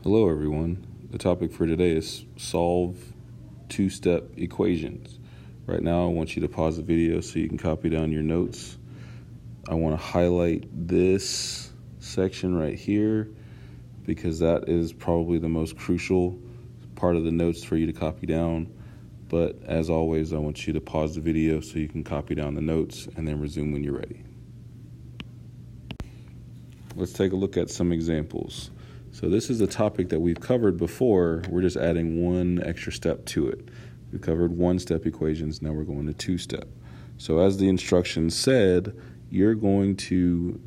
Hello everyone. The topic for today is solve two-step equations. Right now I want you to pause the video so you can copy down your notes. I want to highlight this section right here because that is probably the most crucial part of the notes for you to copy down. But as always, I want you to pause the video so you can copy down the notes and then resume when you're ready. Let's take a look at some examples. So this is a topic that we've covered before. We're just adding one extra step to it. We've covered one-step equations. Now we're going to two-step. So as the instructions said, you're going to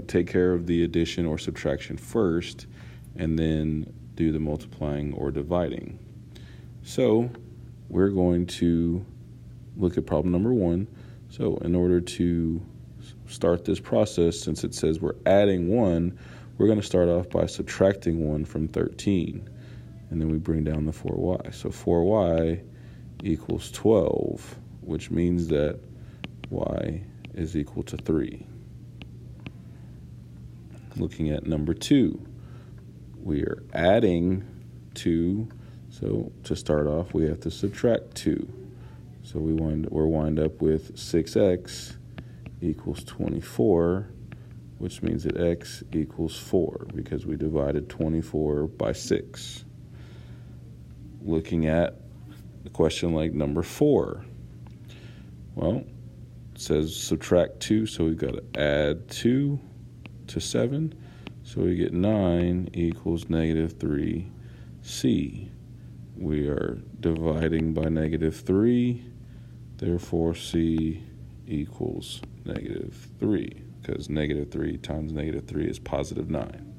take care of the addition or subtraction first and then do the multiplying or dividing. So we're going to look at problem number 1. So in order to start this process, since it says we're adding 1, we're going to start off by subtracting 1 from 13, and then we bring down the 4y. So 4y equals 12, which means that y is equal to 3. Looking at number 2, we are adding 2, so to start off we have to subtract 2. So we're wind up with 6x equals 24, which means that x equals 4 because we divided 24 by 6. Looking at the question like number 4, well, it says subtract 2, so we've got to add 2 to 7. So we get 9 equals negative 3c. We are dividing by negative 3, therefore c equals negative 3. Because negative 3 times negative 3 is positive 9.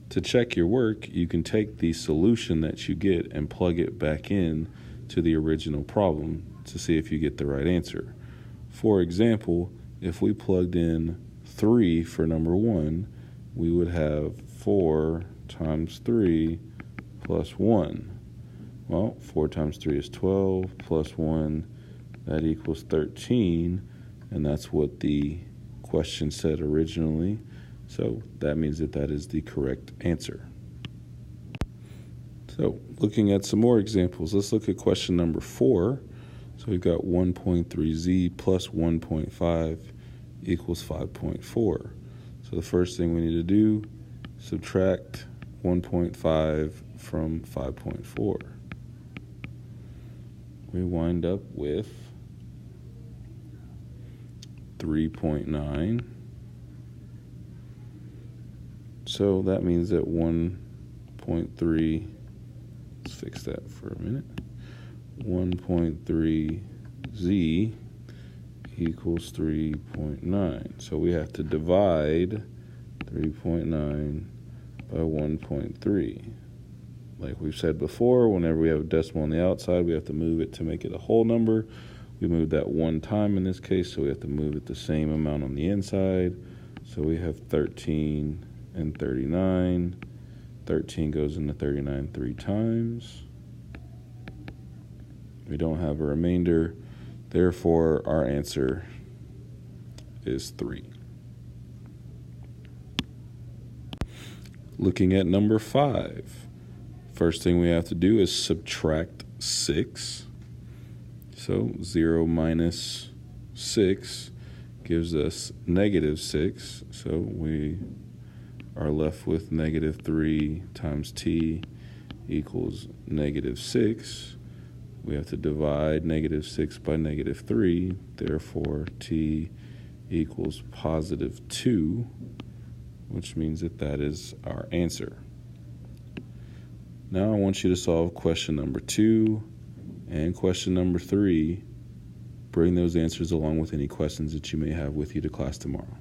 To check your work, you can take the solution that you get and plug it back in to the original problem to see if you get the right answer. For example, if we plugged in 3 for number 1, we would have 4 times 3 plus 1. Well, 4 times 3 is 12 plus 1, that equals 13, and that's what the question said originally. So that means that that is the correct answer. So looking at some more examples, let's look at question number 4. So we've got 1.3z plus 1.5 equals 5.4. So the first thing we need to do, subtract 1.5 from 5.4. We wind up with 3.9. So that means that 1.3, let's fix that for a minute. 1.3z equals 3.9. So we have to divide 3.9 by 1.3. Like we've said before, whenever we have a decimal on the outside, we have to move it to make it a whole number. We moved that one time in this case, so we have to move it the same amount on the inside. So we have 13 and 39. 13 goes into 39 3 times. We don't have a remainder. Therefore, our answer is 3. Looking at number 5. First thing we have to do is subtract 6. So 0 minus 6 gives us negative 6. So we are left with negative 3 times t equals negative 6. We have to divide negative 6 by negative 3. Therefore, t equals positive 2, which means that that is our answer. Now I want you to solve question number 2 and question number 3. Bring those answers along with any questions that you may have with you to class tomorrow.